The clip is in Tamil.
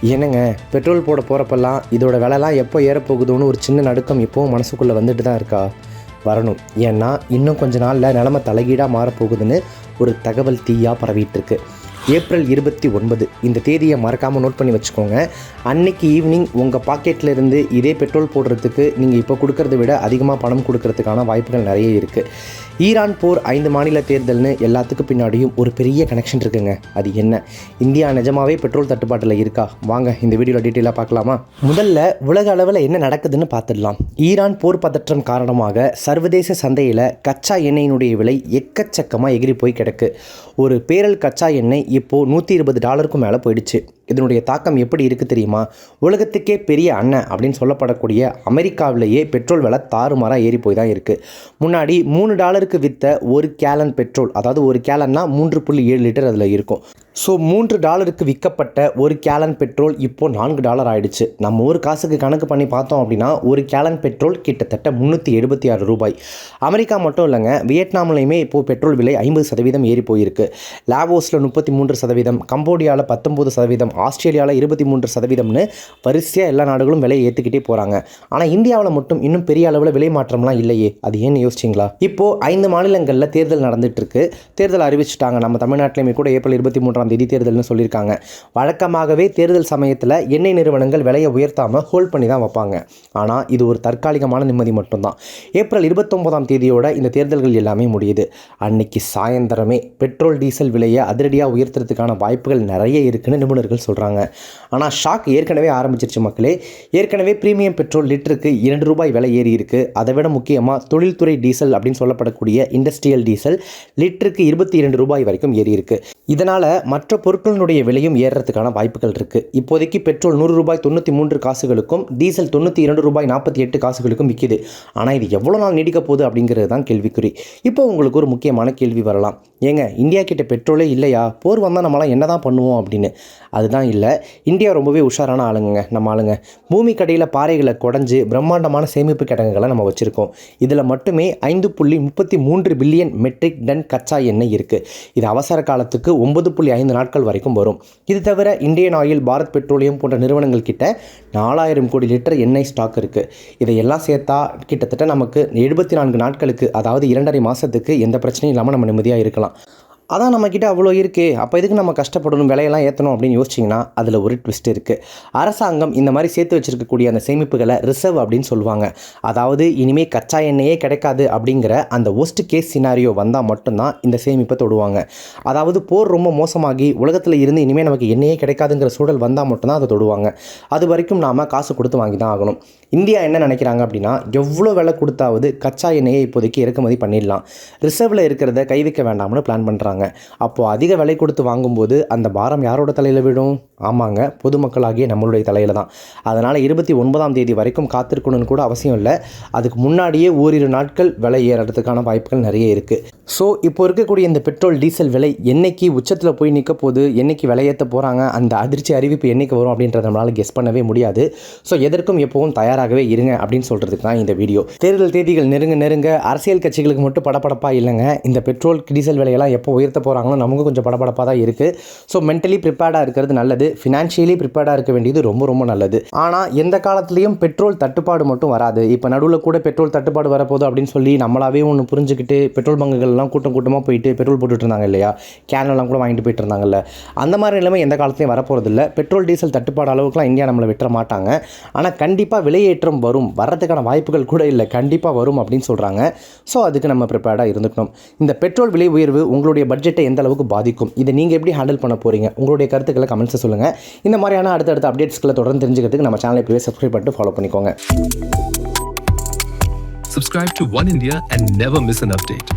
என்னங்க, பெட்ரோல் போட போகிறப்பெல்லாம் இதோட விலைலாம் எப்போ ஏறப்போகுதுன்னு ஒரு சின்ன நடுக்கம் எப்போவும் மனசுக்குள்ளே வந்துட்டு தான் இருக்கா? வரணும். ஏன்னா இன்னும் கொஞ்ச நாளில் நிலமை தலைகீடாக மாறப்போகுதுன்னு ஒரு தகவல் தீயாக பரவிட்டுருக்கு. ஏப்ரல் 29 இந்த தேதியை மறக்காமல் நோட் பண்ணி வச்சுக்கோங்க. அன்னைக்கு ஈவினிங் உங்கள் பாக்கெட்டில் இருந்து இதே பெட்ரோல் போடுறதுக்கு நீங்கள் இப்போ கொடுக்கறத விட அதிகமாக பணம் கொடுக்கறதுக்கான வாய்ப்புகள் நிறைய இருக்குது. ஈரான் போர் 5 மாநில தேர்தல்னு எல்லாத்துக்கும் பின்னாடியும் ஒரு பெரிய கனெக்ஷன் இருக்குங்க. அது என்ன? இந்தியா நிஜமாவே பெட்ரோல் தட்டுப்பாட்டில் இருக்கா? வாங்க இந்த வீடியோவில் டீட்டெயிலாக பார்க்கலாமா? முதல்ல உலக அளவில் என்ன நடக்குதுன்னு பார்த்துடலாம். ஈரான் போர் பதற்றம் காரணமாக சர்வதேச சந்தையில் கச்சா எண்ணெயினுடைய விலை எக்கச்சக்கமாக எகிரி போய் கிடக்கு. ஒரு பேரல் கச்சா எண்ணெய் இப்போது $120 மேலே போயிடுச்சு. இதனுடைய தாக்கம் எப்படி இருக்குது தெரியுமா? உலகத்துக்கே பெரிய அண்ணன் அப்படின்னு சொல்லப்படக்கூடிய அமெரிக்காவிலேயே பெட்ரோல் விலை தாறுமாறாக ஏறி போய் தான் இருக்குது. முன்னாடி $3 விற்ற ஒரு கேலன் பெட்ரோல், அதாவது ஒரு கேலன்னா 3.7 லிட்டர் அதில் இருக்கும். ஸோ $3 விற்கப்பட்ட ஒரு கேலன் பெட்ரோல் இப்போது $4 ஆகிடுச்சு. நம்ம ஒரு காசுக்கு கணக்கு பண்ணி பார்த்தோம் அப்படின்னா ஒரு கேலன் பெட்ரோல் கிட்டத்தட்ட $376. அமெரிக்கா மட்டும் இல்லைங்க, வியட்நாம்லையுமே இப்போது பெட்ரோல் விலை 50% ஏறி போயிருக்கு. லாவோஸில் 33%, கம்போடியாவில் 19%, ஆஸ்திரேலியாவில் 23%ன்னு வரிசையாக எல்லா நாடுகளும் விலையை ஏற்றிக்கிட்டே போகிறாங்க. ஆனால் இந்தியாவில் மட்டும் இன்னும் பெரிய அளவில் விலை மாற்றம்லாம் இல்லையே. அது ஏன்னு யோசிச்சிங்களா? இப்போது 5 மாநிலங்களில் தேர்தல் நடந்துகிட்ருக்கு. தேர்தல் அறிவிச்சிட்டாங்க. நம்ம தமிழ்நாட்டிலையுமே கூட ஏப்ரல் 23 தேர்தல்னு சொல்லியிருக்காங்க. வழக்கமாகவே தேர்தல் சமயத்தில் எண்ணெய் நிறுவனங்கள் விலையை உயர்த்தாமல் ஹோல்ட் பண்ணி தான் வைப்பாங்க. ஆனால் இது ஒரு தற்காலிகமான நிம்மதி மட்டும்தான். ஏப்ரல் 29 இந்த தேர்தல்கள் எல்லாமே முடியுது. அன்னைக்கு சாயந்தரமே பெட்ரோல் டீசல் விலையை அதிரடியாக உயர்த்துறதுக்கான வாய்ப்புகள் நிறைய இருக்குன்னு நிபுணர்கள் சொல்கிறாங்க. ஆனால் ஷாக் ஏற்கனவே ஆரம்பிச்சிருச்சு மக்களே. ஏற்கனவே பிரீமியம் பெட்ரோல் லிட்டருக்கு $2 விலை ஏறி இருக்குது. அதை விட முக்கியமாக தொழில்துறை டீசல் அப்படின்னு சொல்லப்படக்கூடிய இண்டஸ்ட்ரியல் டீசல் லிட்டருக்கு $22 வரைக்கும் ஏறி இருக்குது. இதனால் மற்ற பொருட்களினுடைய விலையும் ஏறுறதுக்கான வாய்ப்புகள் இருக்குது. இப்போதைக்கு பெட்ரோல் $100.93 டீசல் $92.48 விற்கிது. ஆனால் இது எவ்வளோ நாள் நீடிக்க போகுது அப்படிங்கிறது தான் கேள்விக்குறி. இப்போ உங்களுக்கு ஒரு முக்கியமான கேள்வி வரலாம். ஏங்க, இந்தியா கிட்ட பெட்ரோலே இல்லையா? போர் வந்தால் நம்மளாம் என்ன தான் பண்ணுவோம் அப்படின்னு. அதுதான் இல்லை. இந்தியா ரொம்பவே உஷாரான ஆளுங்க. நம்ம ஆளுங்க பூமி கடையில் பாறைகளை குடஞ்சி பிரம்மாண்டமான சேமிப்பு கிடங்குகளை நம்ம வச்சுருக்கோம். இதில் மட்டுமே 5.33 பில்லியன் மெட்ரிக் டன் கச்சா எண்ணெய் இருக்குது. இது அவசர காலத்துக்கு 9.5 நாட்கள் வரைக்கும் வரும். இது தவிர இந்தியன் ஆயில், பாரத் பெட்ரோலியம் போன்ற நிறுவனங்கள் கிட்ட 4000 கோடி லிட்டர் எண்ணெய் ஸ்டாக் இருக்குது. இதையெல்லாம் சேர்த்தா கிட்டத்தட்ட நமக்கு 74 நாட்களுக்கு, அதாவது 2.5 மாதத்துக்கு எந்த பிரச்சனையும் இல்லாமல் நம்ம நிம்மதியாக இருக்கலாம். அதான் நம்மக்கிட்ட அவ்வளோ இருக்கே, அப்போ எதுக்கு நம்ம கஷ்டப்படணும், விலையெல்லாம் ஏற்றணும் அப்படின்னு யோசிச்சிங்கன்னா அதில் ஒரு ட்விஸ்ட் இருக்குது. அரசாங்கம் இந்த மாதிரி சேர்த்து வச்சுருக்கக்கூடிய அந்த சேமிப்புகளை ரிசர்வ் அப்படின்னு சொல்லுவாங்க. அதாவது இனிமேல் கச்சா எண்ணெயே கிடைக்காது அப்படிங்கிற அந்த ஒஸ்ட் கேஸ் சினாரியோ வந்தால் மட்டும்தான் இந்த சேமிப்பை தொடுவாங்க. அதாவது போர் ரொம்ப மோசமாகி உலகத்தில் இருந்து இனிமேல் நமக்கு எண்ணெயே கிடைக்காதுங்கிற சூழல் வந்தால் மட்டும்தான் அதை தொடுவாங்க. அது வரைக்கும் நாம் காசு கொடுத்து வாங்கி தான் ஆகணும். இந்தியா என்ன நினைக்கிறாங்க அப்படின்னா, எவ்வளோ விலை கொடுத்தாவது கச்சா எண்ணெயை இப்போதைக்கு இறக்குமதி பண்ணிடலாம், ரிசர்வில் இருக்கிறத கை வைக்க வேண்டாம்னு பிளான் பண்ணுறாங்க. அப்போது அதிக விலை கொடுத்து வாங்கும்போது அந்த பாரம் யாரோட தலையில் விடும்? ஆமாங்க, பொதுமக்களாகிய நம்மளுடைய தலையில் தான். அதனால் 29 வரைக்கும் காத்திருக்கணும்னு கூட அவசியம் இல்லை. அதுக்கு முன்னாடியே ஓரிரு நாட்கள் விலை ஏறதுக்கான வாய்ப்புகள் நிறைய இருக்குது. ஸோ இப்போ இருக்கக்கூடிய இந்த பெட்ரோல் டீசல் விலை என்னைக்கு உச்சத்தில் போய் நிற்க போது, என்னைக்கு விலையேற்ற போகிறாங்க, அந்த அதிர்ச்சி அறிவிப்பு என்னைக்கு வரும் அப்படின்றத நம்மளால் கெஸ் பண்ணவே முடியாது. ஸோ எதற்கும் எப்பவும் தயாராகவே இருங்க அப்படின்னு சொல்கிறதுக்கு தான் இந்த வீடியோ. தேர்தல் தேதிகள் நெருங்க அரசியல் கட்சிகளுக்கு மட்டும் படப்படப்பாக இல்லைங்க. இந்த பெட்ரோல் டீசல் விலையெல்லாம் எப்போ உயர்த்த போகிறாங்களோ நமக்கு கொஞ்சம் படப்படப்பாக தான் இருக்குது. ஸோ மென்டலி ப்ரிப்பேர்டாக இருக்கிறது நல்லது, ஃபினான்ஷியலி ப்ரிப்பேர்டாக இருக்க வேண்டியது ரொம்ப நல்லது. ஆனால் எந்த காலத்துலேயும் பெட்ரோல் தட்டுப்பாடு மட்டும் வராது. இப்போ நடுவில் கூட பெட்ரோல் தட்டுப்பாடு வரப்போகுது அப்படின்னு சொல்லி நம்மளாவே ஒன்று புரிஞ்சுக்கிட்டு பெட்ரோல் பங்குகள்லாம் கூட்டமாக போயிட்டு பெட்ரோல் போட்டுட்டு இருந்தாங்க இல்லையா, கேனெல்லாம் கூட வாங்கிட்டு போயிட்டு இருந்தாங்கல்ல. அந்த மாதிரி நிலைமை எந்த காலத்துலையும் வரப்போகிறதில்ல. பெட்ரோல் டீசல் தட்டுப்பாடு அளவுக்குலாம் இந்தியா நம்மளை விட்டுற மாட்டாங்க. ஆனால் கண்டிப்பாக விலையேற்றம் வர்றதுக்கான வாய்ப்புகள் கூட இல்லை, கண்டிப்பாக வரும் அப்படின்னு சொல்கிறாங்க. ஸோ அதுக்கு நம்ம ப்ரிப்பேர்டாக இருந்துக்கணும். இந்த பெட்ரோல் விலை உயர்வு உங்களுடைய பட்ஜெட்டை எந்த அளவுக்கு பாதிக்கும், இதை நீங்கள் எப்படி ஹேண்டில் பண்ண போகிறீங்க, உங்களுடைய கருத்துக்களை கமெண்ட்ஸை சொல்லுங்கள். இந்த மாதிரியான அடுத்தடுத்த அப்டேட்ஸ்களை தொடர்ந்து தெரிஞ்சுக்கிறதுக்கு நம்ம சேனலை இப்போவே சப்ஸ்கிரைப் பண்ணிட்டு ஃபாலோ பண்ணிக்கோங்க. Subscribe to One India and never miss an update.